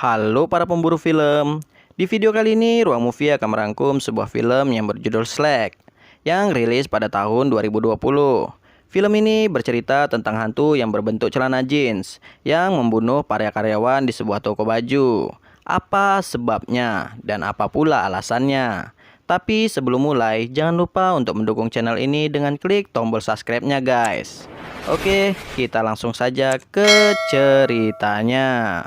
Halo para pemburu film. Di video kali ini Ruang Movie akan merangkum sebuah film yang berjudul Slack yang rilis pada tahun 2020. Film ini bercerita tentang hantu yang berbentuk celana jeans yang membunuh para karyawan di sebuah toko baju. Apa sebabnya dan apa pula alasannya? Tapi sebelum mulai, jangan lupa untuk mendukung channel ini dengan klik tombol subscribe-nya guys. Oke, kita langsung saja ke ceritanya.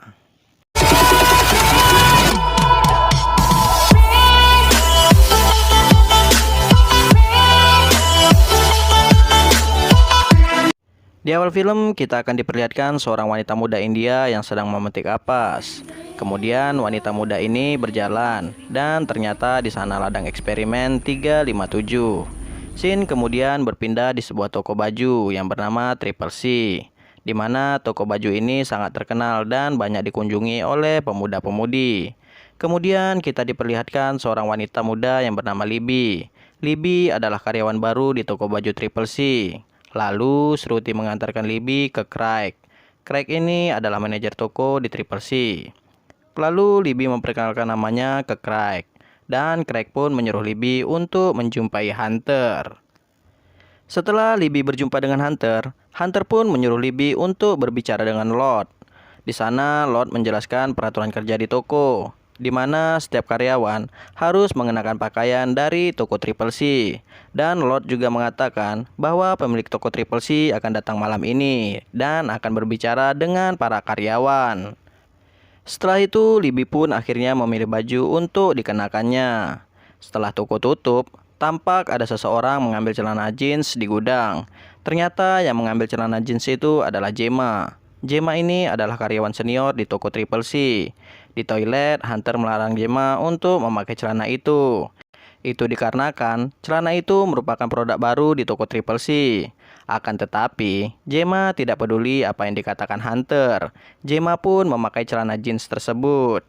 Di awal film, kita akan diperlihatkan seorang wanita muda India yang sedang memetik kapas. Kemudian wanita muda ini berjalan dan ternyata di sana ladang eksperimen 357. Scene kemudian berpindah di sebuah toko baju yang bernama Triple C, di mana toko baju ini sangat terkenal dan banyak dikunjungi oleh pemuda-pemudi. Kemudian kita diperlihatkan seorang wanita muda yang bernama Libby. Libby adalah karyawan baru di toko baju Triple C. Lalu Shruti mengantarkan Libby ke Craig. Craig ini adalah manajer toko di Triple C. Lalu Libby memperkenalkan namanya ke Craig. Dan Craig pun menyuruh Libby untuk menjumpai Hunter. Setelah Libby berjumpa dengan Hunter, Hunter pun menyuruh Libby untuk berbicara dengan Lord. Di sana Lord menjelaskan peraturan kerja di toko, di mana setiap karyawan harus mengenakan pakaian dari toko Triple C. Dan Lord juga mengatakan bahwa pemilik toko Triple C akan datang malam ini dan akan berbicara dengan para karyawan. Setelah itu, Libby pun akhirnya memilih baju untuk dikenakannya. Setelah toko tutup, tampak ada seseorang mengambil celana jeans di gudang. Ternyata yang mengambil celana jeans itu adalah Gemma. Gemma ini adalah karyawan senior di toko Triple C. Di toilet, Hunter melarang Gemma untuk memakai celana itu. Itu dikarenakan celana itu merupakan produk baru di toko Triple C. Akan tetapi, Gemma tidak peduli apa yang dikatakan Hunter. Gemma pun memakai celana jeans tersebut.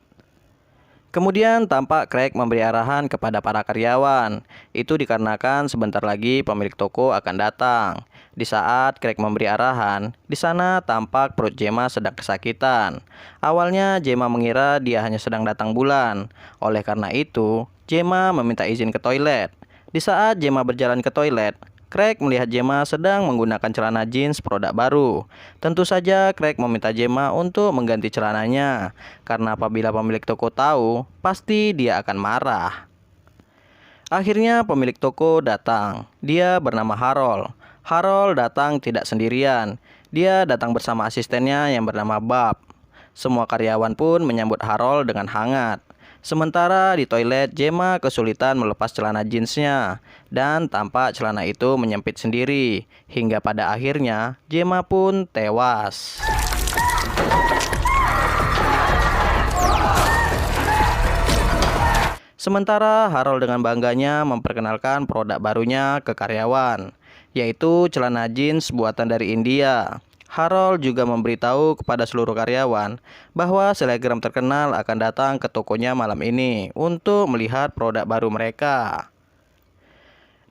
Kemudian tampak Craig memberi arahan kepada para karyawan. Itu dikarenakan sebentar lagi pemilik toko akan datang. Di saat Craig memberi arahan, di sana tampak perut Gemma sedang kesakitan. Awalnya Gemma mengira dia hanya sedang datang bulan. Oleh karena itu, Gemma meminta izin ke toilet. Di saat Gemma berjalan ke toilet, Craig melihat Gemma sedang menggunakan celana jeans produk baru. Tentu saja Craig meminta Gemma untuk mengganti celananya, karena apabila pemilik toko tahu, pasti dia akan marah. Akhirnya pemilik toko datang. Dia bernama Harold. Harold datang tidak sendirian. Dia datang bersama asistennya yang bernama Bob. Semua karyawan pun menyambut Harold dengan hangat. Sementara di toilet, Gemma kesulitan melepas celana jeansnya dan tampak celana itu menyempit sendiri. Hingga pada akhirnya, Gemma pun tewas. Sementara Harold dengan bangganya memperkenalkan produk barunya ke karyawan, yaitu celana jeans buatan dari India. Harold juga memberitahu kepada seluruh karyawan bahwa selebgram terkenal akan datang ke tokonya malam ini untuk melihat produk baru mereka.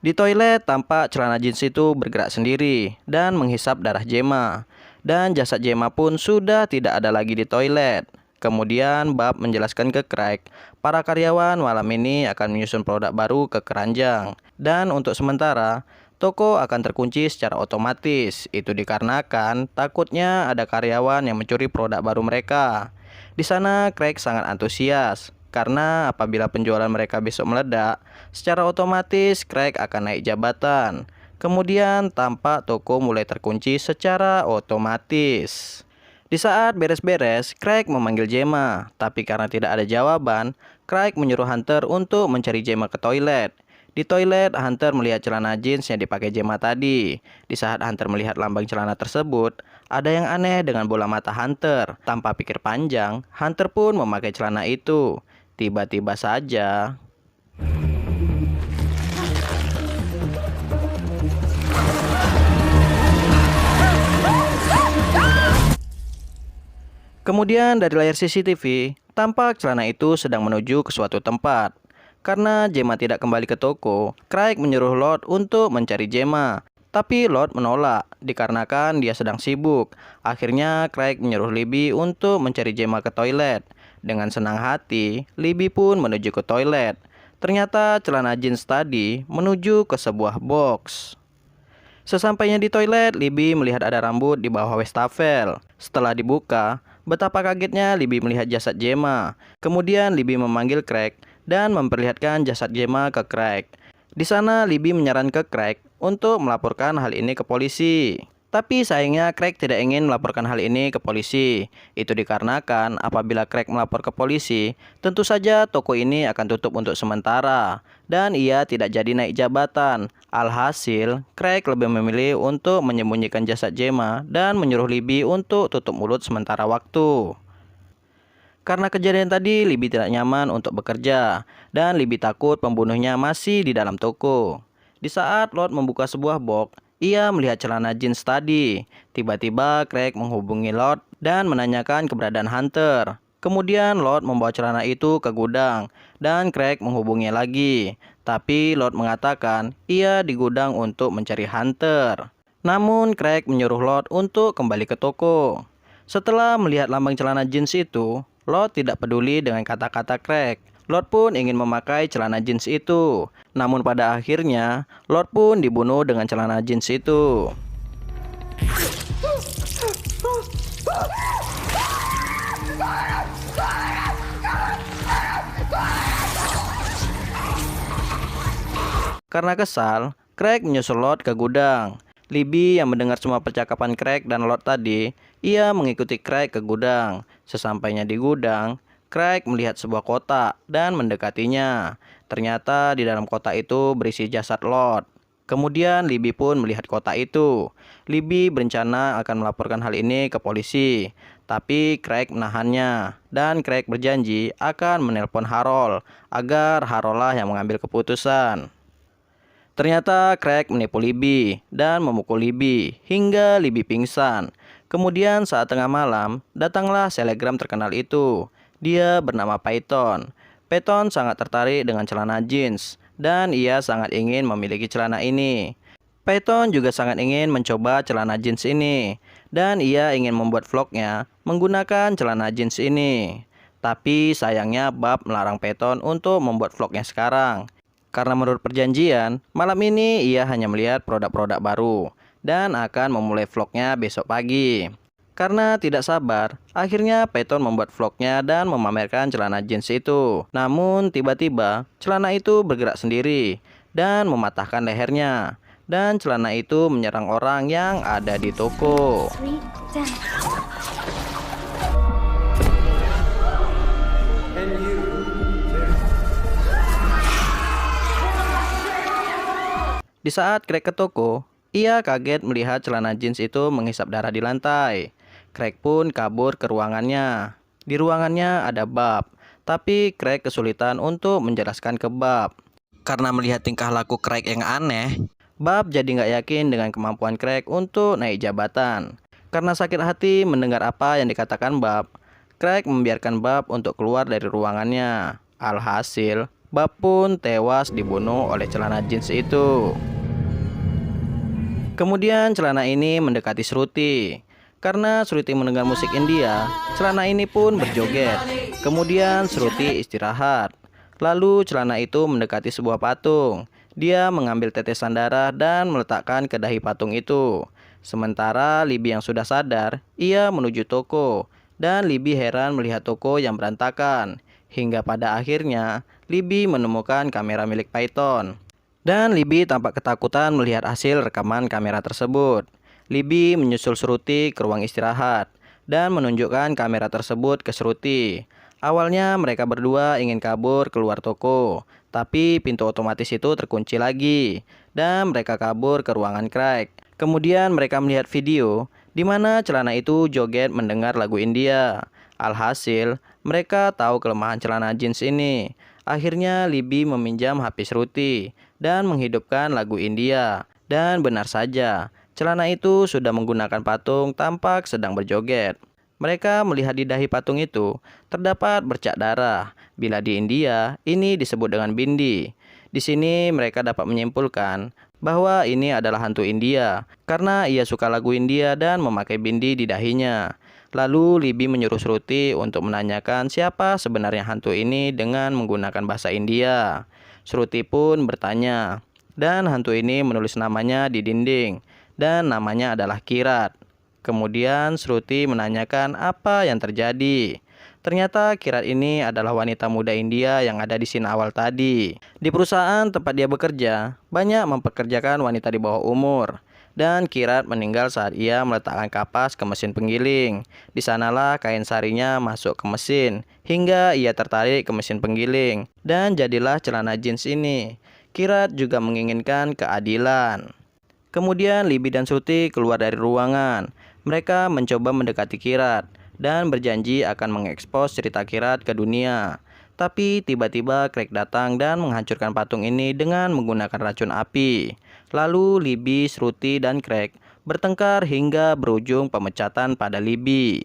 Di toilet tampak celana jeans itu bergerak sendiri dan menghisap darah Gemma. Dan jasad Gemma pun sudah tidak ada lagi di toilet. Kemudian Bob menjelaskan ke Craig, para karyawan malam ini akan menyusun produk baru ke keranjang. Dan untuk sementara, toko akan terkunci secara otomatis. Itu dikarenakan takutnya ada karyawan yang mencuri produk baru mereka. Di sana Craig sangat antusias karena apabila penjualan mereka besok meledak, secara otomatis Craig akan naik jabatan. Kemudian tampak toko mulai terkunci secara otomatis. Di saat beres-beres, Craig memanggil Gemma, tapi karena tidak ada jawaban, Craig menyuruh Hunter untuk mencari Gemma ke toilet. Di toilet, Hunter melihat celana jeans yang dipakai Gemma tadi. Di saat Hunter melihat lambang celana tersebut, ada yang aneh dengan bola mata Hunter. Tanpa pikir panjang, Hunter pun memakai celana itu. Tiba-tiba saja, kemudian dari layar CCTV, tampak celana itu sedang menuju ke suatu tempat. Karena Gemma tidak kembali ke toko, Craig menyuruh Lord untuk mencari Gemma. Tapi Lord menolak, dikarenakan dia sedang sibuk. Akhirnya Craig menyuruh Libby untuk mencari Gemma ke toilet. Dengan senang hati, Libby pun menuju ke toilet. Ternyata celana jeans tadi menuju ke sebuah box. Sesampainya di toilet, Libby melihat ada rambut di bawah wastafel. Setelah dibuka, betapa kagetnya Libby melihat jasad Gemma. Kemudian Libby memanggil Craig dan memperlihatkan jasad Gemma ke Craig. Di sana Libby menyarankan Craig untuk melaporkan hal ini ke polisi. Tapi sayangnya Craig tidak ingin melaporkan hal ini ke polisi. Itu dikarenakan apabila Craig melapor ke polisi, tentu saja toko ini akan tutup untuk sementara. Dan ia tidak jadi naik jabatan. Alhasil, Craig lebih memilih untuk menyembunyikan jasad Gemma dan menyuruh Libby untuk tutup mulut sementara waktu. Karena kejadian tadi, Libby tidak nyaman untuk bekerja. Dan Libby takut pembunuhnya masih di dalam toko. Di saat Lord membuka sebuah box, ia melihat celana jeans tadi. Tiba-tiba Craig menghubungi Lord dan menanyakan keberadaan Hunter. Kemudian Lord membawa celana itu ke gudang dan Craig menghubungi lagi. Tapi Lord mengatakan ia di gudang untuk mencari Hunter. Namun Craig menyuruh Lord untuk kembali ke toko. Setelah melihat lambang celana jeans itu, Lord tidak peduli dengan kata-kata Craig. Lord pun ingin memakai celana jeans itu. Namun pada akhirnya, Lord pun dibunuh dengan celana jeans itu. Karena kesal, Craig menyusul Lord ke gudang. Libby yang mendengar semua percakapan Craig dan Lord tadi, ia mengikuti Craig ke gudang. Sesampainya di gudang, Craig melihat sebuah kotak dan mendekatinya. Ternyata di dalam kotak itu berisi jasad Lord. Kemudian Libby pun melihat kotak itu. Libby berencana akan melaporkan hal ini ke polisi. Tapi Craig menahannya. Dan Craig berjanji akan menelpon Harold agar Harold lah yang mengambil keputusan. Ternyata Craig menipu Libby dan memukul Libby hingga Libby pingsan. Kemudian saat tengah malam, datanglah selegram terkenal itu. Dia bernama Peyton. Peyton sangat tertarik dengan celana jeans dan ia sangat ingin memiliki celana ini. Peyton juga sangat ingin mencoba celana jeans ini dan ia ingin membuat vlognya menggunakan celana jeans ini. Tapi sayangnya Bob melarang Peyton untuk membuat vlognya sekarang. Karena menurut perjanjian, malam ini ia hanya melihat produk-produk baru dan akan memulai vlognya besok pagi. Karena tidak sabar, akhirnya Peyton membuat vlognya dan memamerkan celana jeans itu. Namun tiba-tiba celana itu bergerak sendiri dan mematahkan lehernya. Dan celana itu menyerang orang yang ada di toko. Di saat Craig ke toko, ia kaget melihat celana jeans itu menghisap darah di lantai. Craig pun kabur ke ruangannya. Di ruangannya ada Bob, tapi Craig kesulitan untuk menjelaskan ke Bob. Karena melihat tingkah laku Craig yang aneh, Bob jadi nggak yakin dengan kemampuan Craig untuk naik jabatan. Karena sakit hati mendengar apa yang dikatakan Bob, Craig membiarkan Bob untuk keluar dari ruangannya. Alhasil, Bob pun tewas dibunuh oleh celana jeans itu. Kemudian celana ini mendekati Shruti. Karena Shruti mendengar musik India, celana ini pun berjoget. Kemudian Shruti istirahat. Lalu celana itu mendekati sebuah patung. Dia mengambil tetesan darah dan meletakkan ke dahi patung itu. Sementara Libby yang sudah sadar, ia menuju toko. Dan Libby heran melihat toko yang berantakan. Hingga pada akhirnya, Libby menemukan kamera milik Peyton. Dan Libby tampak ketakutan melihat hasil rekaman kamera tersebut. Libby menyusul Shruti ke ruang istirahat dan menunjukkan kamera tersebut ke Shruti. Awalnya mereka berdua ingin kabur keluar toko, tapi pintu otomatis itu terkunci lagi dan mereka kabur ke ruangan Craig. Kemudian mereka melihat video di mana celana itu joget mendengar lagu India. Alhasil, mereka tahu kelemahan celana jeans ini. Akhirnya Libby meminjam HP Shruti dan menghidupkan lagu India. Dan benar saja, celana itu sudah menggunakan patung tampak sedang berjoget. Mereka melihat di dahi patung itu terdapat bercak darah Bila di India, ini disebut dengan bindi. Di sini mereka dapat menyimpulkan bahwa ini adalah hantu India karena ia suka lagu India dan memakai bindi di dahinya. Lalu Libby menyuruh Shruti untuk menanyakan siapa sebenarnya hantu ini dengan menggunakan bahasa India. Shruti pun bertanya, dan hantu ini menulis namanya di dinding, dan namanya adalah Kirat. Kemudian Shruti menanyakan apa yang terjadi. Ternyata Kirat ini adalah wanita muda India yang ada di scene awal tadi. Di perusahaan tempat dia bekerja, banyak mempekerjakan wanita di bawah umur. Dan Kirat meninggal saat ia meletakkan kapas ke mesin penggiling. Di sanalah kain sarinya masuk ke mesin, hingga ia tertarik ke mesin penggiling. Dan jadilah celana jeans ini. Kirat juga menginginkan keadilan. Kemudian Libby dan Shruti keluar dari ruangan. Mereka mencoba mendekati Kirat dan berjanji akan mengekspos cerita Kirat ke dunia. Tapi tiba-tiba Craig datang dan menghancurkan patung ini dengan menggunakan racun api. Lalu Libby, Shruti, dan Craig bertengkar hingga berujung pemecatan pada Libby.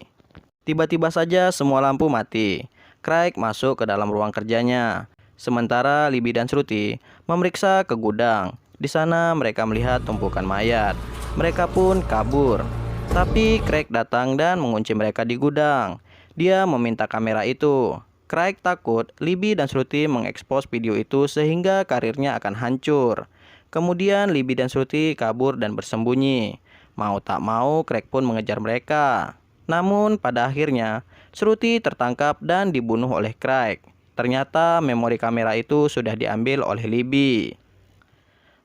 Tiba-tiba saja semua lampu mati. Craig masuk ke dalam ruang kerjanya. Sementara Libby dan Shruti memeriksa ke gudang. Di sana mereka melihat tumpukan mayat. Mereka pun kabur. Tapi Craig datang dan mengunci mereka di gudang. Dia meminta kamera itu. Craig takut Libby dan Shruti mengekspos video itu sehingga karirnya akan hancur. Kemudian Libby dan Shruti kabur dan bersembunyi. Mau tak mau Craig pun mengejar mereka. Namun pada akhirnya Shruti tertangkap dan dibunuh oleh Craig. Ternyata memori kamera itu sudah diambil oleh Libby.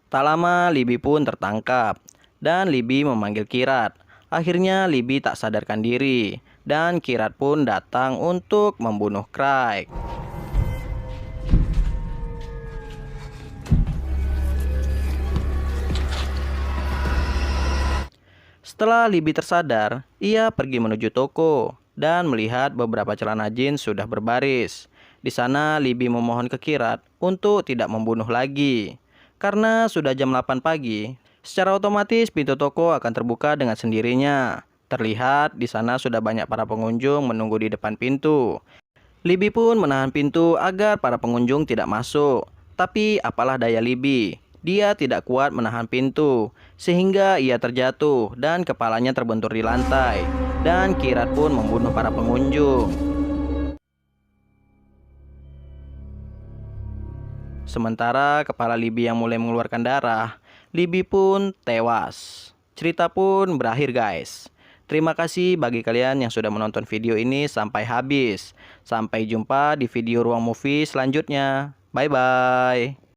Tak lama Libby pun tertangkap dan Libby memanggil Kirat. Akhirnya Libby tak sadarkan diri dan Kirat pun datang untuk membunuh Craig. Setelah Libby tersadar, ia pergi menuju toko dan melihat beberapa celana jeans sudah berbaris. Di sana Libby memohon ke Kirat untuk tidak membunuh lagi. Karena sudah jam 8 pagi, secara otomatis pintu toko akan terbuka dengan sendirinya. Terlihat di sana sudah banyak para pengunjung menunggu di depan pintu. Libby pun menahan pintu agar para pengunjung tidak masuk. Tapi apalah daya Libby, dia tidak kuat menahan pintu, sehingga ia terjatuh dan kepalanya terbentur di lantai. Dan Kirat pun membunuh para pengunjung. Sementara kepala Libby yang mulai mengeluarkan darah, Libby pun tewas. Cerita pun berakhir guys. Terima kasih bagi kalian yang sudah menonton video ini sampai habis. Sampai jumpa di video Ruang Movie selanjutnya. Bye bye.